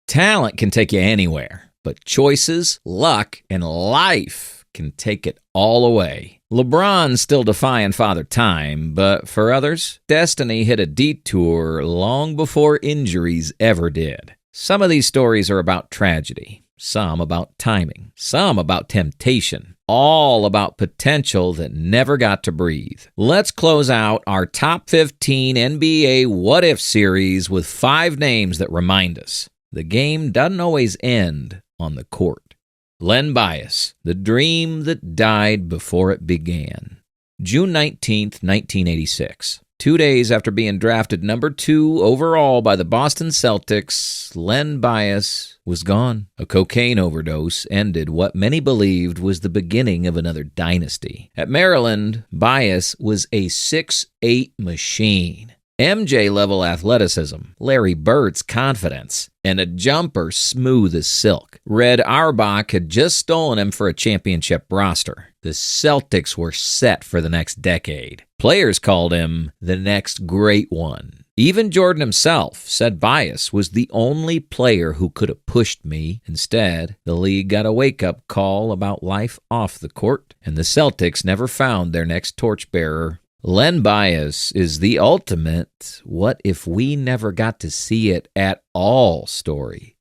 Talent can take you anywhere, but choices, luck, and life can take it all away. LeBron's still defying Father Time, but for others, destiny hit a detour long before injuries ever did. Some of these stories are about tragedy, some about timing, some about temptation, all about potential that never got to breathe. Let's close out our Top 15 NBA What If series with 5 names that remind us the game doesn't always end on the court. Len Bias, the dream that died before it began. June 19th, 1986. 2 days after being drafted number 2 overall by the Boston Celtics, Len Bias was gone. A cocaine overdose ended what many believed was the beginning of another dynasty. At Maryland, Bias was a 6'8" machine. MJ-level athleticism, Larry Bird's confidence, and a jumper smooth as silk. Red Auerbach had just stolen him for a championship roster. The Celtics were set for the next decade. Players called him the next great one. Even Jordan himself said Bias was the only player who could have pushed me. Instead, the league got a wake-up call about life off the court, and the Celtics never found their next torchbearer. Len Bias is the ultimate what if we never got to see it at all story.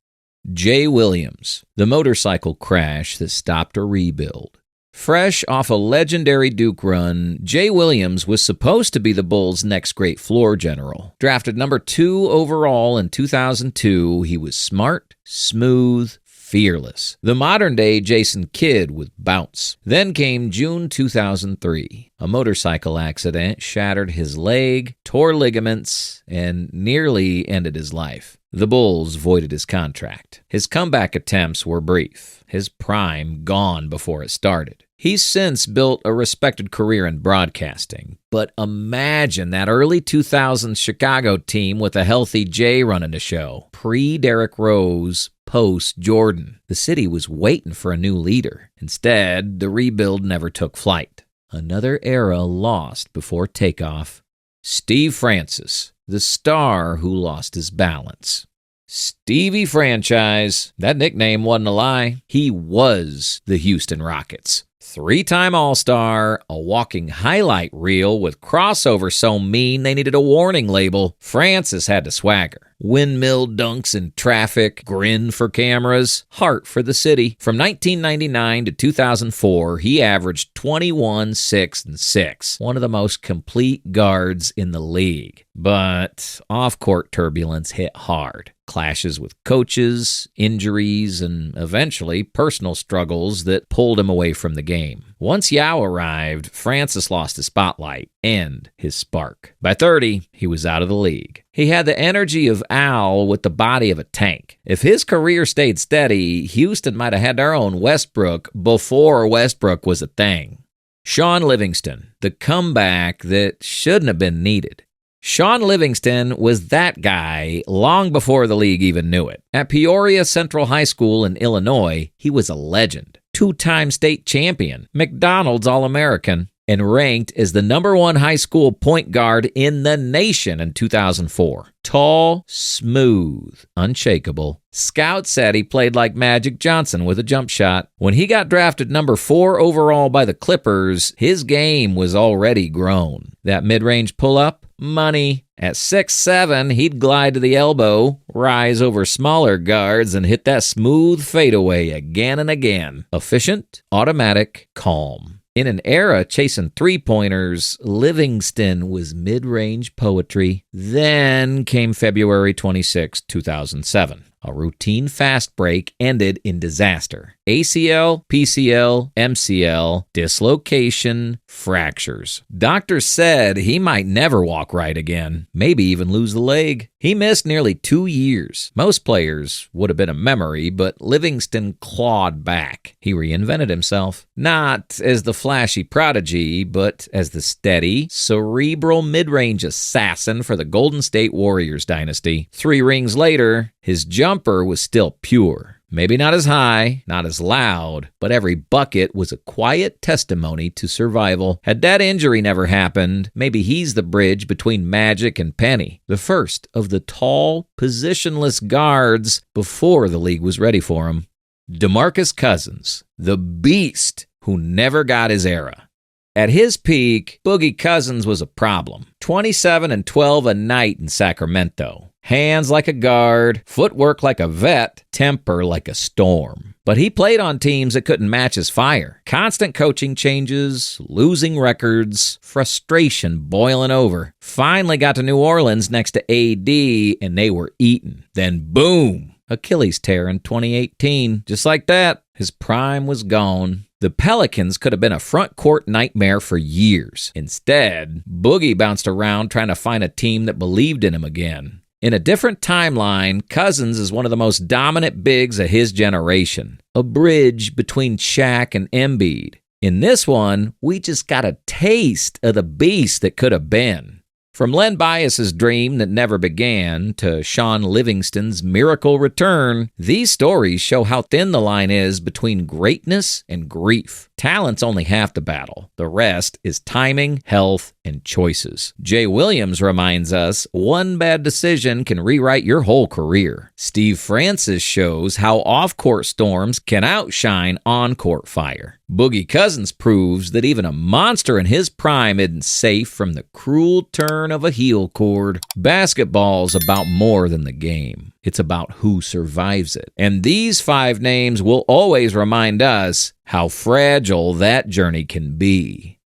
Jay Williams, the motorcycle crash that stopped a rebuild. Fresh off a legendary Duke run, Jay Williams was supposed to be the Bulls' next great floor general. Drafted number 2 overall in 2002, he was smart, smooth, fearless. The modern-day Jason Kidd with bounce. Then came June 2003. A motorcycle accident shattered his leg, tore ligaments, and nearly ended his life. The Bulls voided his contract. His comeback attempts were brief, his prime gone before it started. He's since built a respected career in broadcasting, but imagine that early 2000s Chicago team with a healthy Jay running the show. Pre-Derrick Rose, post-Jordan. The city was waiting for a new leader. Instead, the rebuild never took flight. Another era lost before takeoff. Steve Francis, the star who lost his balance. Stevie Franchise, that nickname wasn't a lie. He was the Houston Rockets. 3-time All-Star, a walking highlight reel with crossover so mean they needed a warning label. Francis had the swagger. Windmill dunks in traffic, grin for cameras, heart for the city. From 1999 to 2004, he averaged 21, 6, and 6. One of the most complete guards in the league. But off-court turbulence hit hard. Clashes with coaches, injuries, and eventually personal struggles that pulled him away from the game. Once Yao arrived, Francis lost his spotlight and his spark. By 30, he was out of the league. He had the energy of Al with the body of a tank. If his career stayed steady, Houston might have had their own Westbrook before Westbrook was a thing. Shaun Livingston, the comeback that shouldn't have been needed. Shaun Livingston was that guy long before the league even knew it. At Peoria Central High School in Illinois, he was a legend. 2-time state champion, McDonald's All-American, and ranked as the number 1 high school point guard in the nation in 2004. Tall, smooth, unshakable. Scouts said he played like Magic Johnson with a jump shot. When he got drafted number 4 overall by the Clippers, his game was already grown. That mid-range pull-up? Money. At 6'7", he'd glide to the elbow, rise over smaller guards, and hit that smooth fadeaway again and again. Efficient, automatic, calm. In an era chasing three-pointers, Livingston was mid-range poetry. Then came February 26, 2007. A routine fast break ended in disaster. ACL, PCL, MCL, dislocation, fractures. Doctors said he might never walk right again, maybe even lose the leg. He missed nearly 2 years. Most players would have been a memory, but Livingston clawed back. He reinvented himself, not as the flashy prodigy, but as the steady, cerebral mid-range assassin for the Golden State Warriors dynasty. 3 rings later, his jumper was still pure. Maybe not as high, not as loud, but every bucket was a quiet testimony to survival. Had that injury never happened, maybe he's the bridge between Magic and Penny, the first of the tall, positionless guards before the league was ready for him. DeMarcus Cousins, the beast who never got his era. At his peak, Boogie Cousins was a problem. 27 and 12 a night in Sacramento. Hands like a guard, footwork like a vet, temper like a storm. But he played on teams that couldn't match his fire. Constant coaching changes, losing records, frustration boiling over. Finally got to New Orleans next to AD, and they were eaten. Then boom! Achilles tear in 2018. Just like that, his prime was gone. The Pelicans could have been a front court nightmare for years. Instead, Boogie bounced around trying to find a team that believed in him again. In a different timeline, Cousins is one of the most dominant bigs of his generation. A bridge between Shaq and Embiid. In this one, we just got a taste of the beast that could have been. From Len Bias's dream that never began to Shaun Livingston's miracle return, these stories show how thin the line is between greatness and grief. Talent's only half the battle. The rest is timing, health, and choices. Jay Williams reminds us, one bad decision can rewrite your whole career. Steve Francis shows how off-court storms can outshine on-court fire. Boogie Cousins proves that even a monster in his prime isn't safe from the cruel turn of a heel cord. Basketball's about more than the game. It's about who survives it. And these 5 names will always remind us how fragile that journey can be.